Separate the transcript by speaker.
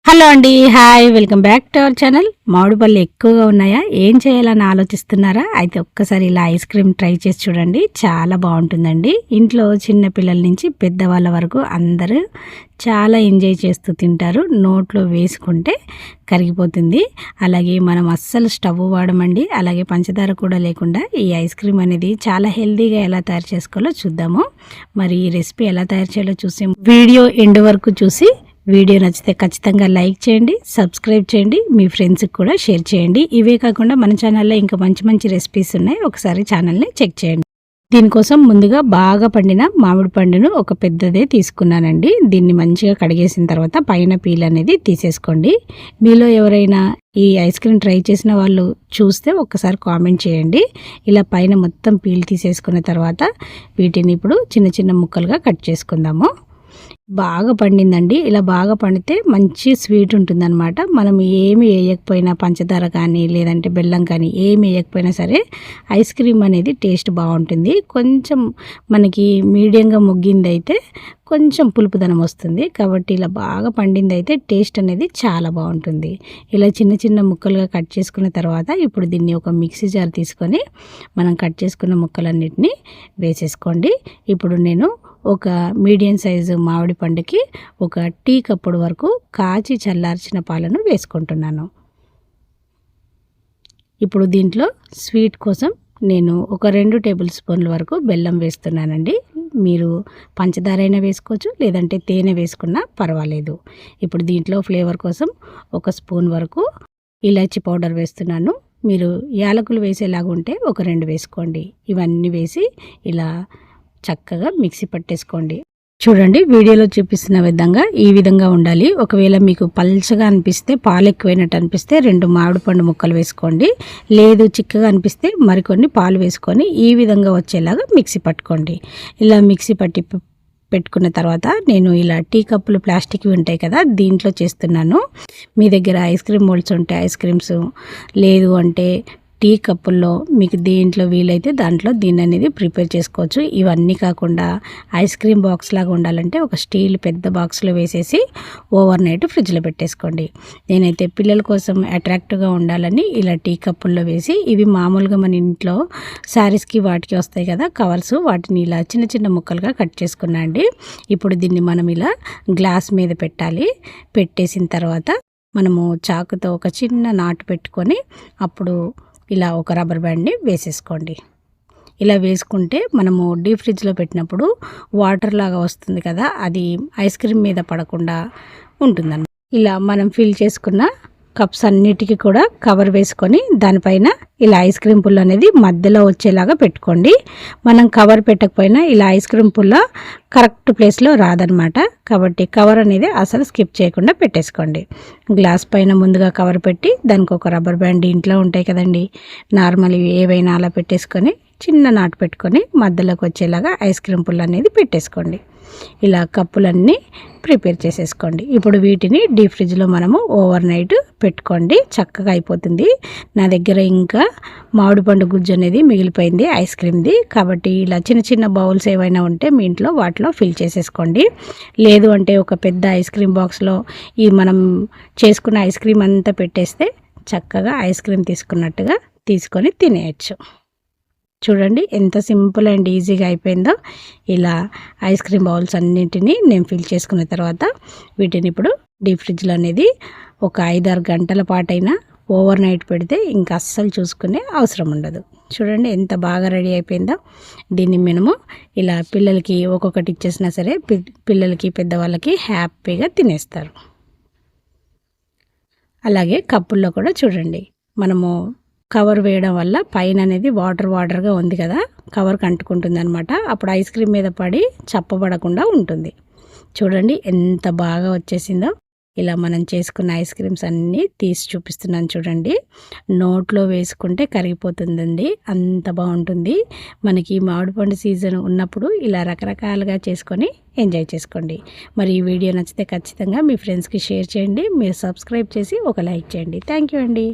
Speaker 1: Hello అండి, hi, welcome back to our channel. మామిడి పళ్ళు ఎక్కువగా ఉన్నాయా, ఏం చేయాలని ఆలోచిస్తున్నారా? అయితే ఒక్కసారి ఇలా ఐస్ క్రీమ్ ట్రై చేసి చూడండి, చాలా బాగుంటుందండి. ఇంట్లో చిన్న పిల్లల నుంచి పెద్దవాళ్ళ వరకు అందరూ చాలా ఎంజాయ్ చేస్తూ తింటారు. నోట్లో వేసుకుంటే కరిగిపోతుంది. అలాగే మనం అస్సలు స్టవ్ వాడమండి. అలాగే పంచదార కూడా లేకుండా ఈ ఐస్ క్రీమ్ అనేది చాలా హెల్తీగా ఎలా తయారు చేసుకోవాలో చూద్దాము. మరి ఈ రెసిపీ ఎలా తయారు చేయాలో చూసే వీడియో ఎండ్ వరకు చూసి వీడియో నచ్చితే ఖచ్చితంగా లైక్ చేయండి, సబ్స్క్రైబ్ చేయండి, మీ ఫ్రెండ్స్కి కూడా షేర్ చేయండి. ఇవే కాకుండా మన ఛానల్లో ఇంకా మంచి మంచి రెసిపీస్ ఉన్నాయి, ఒకసారి ఛానల్ని చెక్ చేయండి. దీనికోసం ముందుగా బాగా పండిన మామిడి పండును ఒక పెద్దదే తీసుకున్నానండి. దీన్ని మంచిగా కడిగేసిన తర్వాత పైన పీల్ అనేది తీసేసుకోండి. మీలో ఎవరైనా ఈ ఐస్ క్రీమ్ ట్రై చేసిన వాళ్ళు చూస్తే ఒక్కసారి కామెంట్ చేయండి. ఇలా పైన మొత్తం పీల్ తీసేసుకున్న తర్వాత వీటిని ఇప్పుడు చిన్న చిన్న ముక్కలుగా కట్ చేసుకుందాము. బాగా పండిందండి. ఇలా బాగా పండితే మంచి స్వీట్ ఉంటుందన్నమాట. మనం ఏమి వేయకపోయినా, పంచదార కానీ లేదంటే బెల్లం కానీ ఏమి వేయకపోయినా సరే ఐస్ క్రీమ్ అనేది టేస్ట్ బాగుంటుంది. కొంచెం మనకి మీడియంగా ముగ్గింది అయితే కొంచెం పులుపుదనం వస్తుంది. కాబట్టి ఇలా బాగా పండింది అయితే టేస్ట్ అనేది చాలా బాగుంటుంది. ఇలా చిన్న చిన్న ముక్కలుగా కట్ చేసుకున్న తర్వాత ఇప్పుడు దీన్ని ఒక మిక్సీ జార్ తీసుకొని మనం కట్ చేసుకున్న ముక్కలన్నిటినీ వేసేసుకోండి. ఇప్పుడు నేను ఒక మీడియం సైజు మామిడి పండుకి ఒక టీ కప్పుడు వరకు కాచి చల్లార్చిన పాలను వేసుకుంటున్నాను. ఇప్పుడు దీంట్లో స్వీట్ కోసం నేను ఒక 2 టేబుల్ స్పూన్ల వరకు బెల్లం వేస్తున్నానండి. మీరు పంచదార అయినా వేసుకోవచ్చు, లేదంటే తేనె వేసుకున్నా పర్వాలేదు. ఇప్పుడు దీంట్లో ఫ్లేవర్ కోసం ఒక స్పూన్ వరకు ఇలాచీ పౌడర్ వేస్తున్నాను. మీరు యాలకులు వేసేలాగా ఉంటే ఒక 2 వేసుకోండి. ఇవన్నీ వేసి ఇలా చక్కగా మిక్సీ పట్టేసుకోండి. చూడండి, వీడియోలో చూపిస్తున్న ఈ విధంగా ఉండాలి. ఒకవేళ మీకు పల్చగా అనిపిస్తే, పాలు ఎక్కువైనట్టు అనిపిస్తే 2 మామిడి పండు ముక్కలు వేసుకోండి. లేదు చిక్కగా అనిపిస్తే మరికొన్ని పాలు వేసుకొని ఈ విధంగా వచ్చేలాగా మిక్సీ పట్టుకోండి. ఇలా మిక్సీ పట్టి పెట్టుకున్న తర్వాత నేను ఇలా టీ కప్పులు ప్లాస్టిక్వి ఉంటాయి కదా, దీంట్లో చేస్తున్నాను. మీ దగ్గర ఐస్ క్రీమ్ మోల్డ్స్ ఉంటే ఐస్ క్రీమ్స్, లేదు అంటే టీ కప్పుల్లో మీకు దేంట్లో వీలైతే దాంట్లో దీన్ని అనేది ప్రిపేర్ చేసుకోవచ్చు. ఇవన్నీ కాకుండా ఐస్ క్రీమ్ బాక్స్ లాగా ఉండాలంటే ఒక స్టీల్ పెద్ద బాక్స్లో వేసేసి ఓవర్ నైట్ ఫ్రిడ్జ్లో పెట్టేసుకోండి. నేనైతే పిల్లల కోసం అట్రాక్టివ్గా ఉండాలని ఇలా టీ కప్పుల్లో వేసి, ఇవి మామూలుగా మన ఇంట్లో శారీస్కి వాటికి వస్తాయి కదా కవర్స్, వాటిని ఇలా చిన్న చిన్న ముక్కలుగా కట్ చేసుకున్నా అండి. ఇప్పుడు దీన్ని మనం ఇలా గ్లాస్ మీద పెట్టాలి. పెట్టేసిన తర్వాత మనము చాకుతో ఒక చిన్న నాటు పెట్టుకొని అప్పుడు ఇలా ఒక రబ్బర్ బ్యాండ్ని వేసేసుకోండి. ఇలా వేసుకుంటే మనము డీప్ ఫ్రిడ్జ్లో పెట్టినప్పుడు వాటర్ లాగా వస్తుంది కదా, అది ఐస్ క్రీమ్ మీద పడకుండా ఉంటుందన్నమాట. ఇలా మనం ఫిల్ చేసుకున్న కప్స్ అన్నిటికీ కూడా కవర్ వేసుకొని దానిపైన ఇలా ఐస్ క్రీమ్ పుల్ల అనేది మధ్యలో వచ్చేలాగా పెట్టుకోండి. మనం కవర్ పెట్టకపోయినా ఇలా ఐస్ క్రీమ్ పుల్ల కరెక్ట్ ప్లేస్లో రాదనమాట. కాబట్టి కవర్ అనేది అసలు స్కిప్ చేయకుండా పెట్టేసుకోండి. గ్లాస్ పైన ముందుగా కవర్ పెట్టి దానికి ఒక రబ్బర్ బ్యాండ్ ఇంట్లో ఉంటాయి కదండి, నార్మల్ ఏవైనా అలా పెట్టేసుకొని చిన్న నాటు పెట్టుకొని మధ్యలోకి వచ్చేలాగా ఐస్ క్రీమ్ పుల్ల అనేది పెట్టేసుకోండి. ఇలా కప్పులన్నీ ప్రిపేర్ చేసేసుకోండి. ఇప్పుడు వీటిని డీప్ ఫ్రిడ్జ్లో మనము ఓవర్ నైట్ పెట్టుకోండి, చక్కగా అయిపోతుంది. నా దగ్గర ఇంకా మామిడి పండు గుజ్జు అనేది మిగిలిపోయింది ఐస్ క్రీమ్ది. కాబట్టి ఇలా చిన్న చిన్న బౌల్స్ ఏవైనా ఉంటే మీ ఇంట్లో వాటిలో ఫిల్ చేసేసుకోండి. లేదు అంటే ఒక పెద్ద ఐస్ క్రీమ్ బాక్స్లో ఈ మనం చేసుకున్న ఐస్ క్రీమ్ అంతా పెట్టేస్తే చక్కగా ఐస్ క్రీమ్ తీసుకున్నట్టుగా తీసుకొని తినేయచ్చు. చూడండి ఎంత సింపుల్ అండ్ ఈజీగా అయిపోయిందో. ఇలా ఐస్ క్రీమ్ బౌల్స్ అన్నింటినీ నేను ఫిల్ చేసుకున్న తర్వాత వీటిని ఇప్పుడు డీప్ ఫ్రిడ్జ్లో అనేది ఒక 5-6 గంటల పాటైనా ఓవర్ నైట్ పెడితే ఇంకా అస్సలు చూసుకునే అవసరం ఉండదు. చూడండి ఎంత బాగా రెడీ అయిపోయిందో. దీన్ని మనము ఇలా పిల్లలకి ఒక్కొక్కటి ఇచ్చేసినా సరే పిల్లలకి పెద్దవాళ్ళకి హ్యాపీగా తినేస్తారు. అలాగే కప్పుల్లో కూడా చూడండి, మనము కవర్ వేయడం వల్ల పైన అనేది వాటర్గా ఉంది కదా, కవర్కి అంటుకుంటుంది అనమాట. అప్పుడు ఐస్ క్రీమ్ మీద పడి చప్పబడకుండా ఉంటుంది. చూడండి ఎంత బాగా వచ్చేసిందో. ఇలా మనం చేసుకున్న ఐస్ క్రీమ్స్ అన్నీ తీసి చూపిస్తున్నాను చూడండి. నోట్లో వేసుకుంటే కరిగిపోతుందండి, అంత బాగుంటుంది. మనకి మామిడి పండు సీజన్ ఉన్నప్పుడు ఇలా రకరకాలుగా చేసుకొని ఎంజాయ్ చేసుకోండి. మరి ఈ వీడియో నచ్చితే ఖచ్చితంగా మీ ఫ్రెండ్స్కి షేర్ చేయండి. మీరు సబ్స్క్రైబ్ చేసి ఒక లైక్ చేయండి. థ్యాంక్ యూ అండి.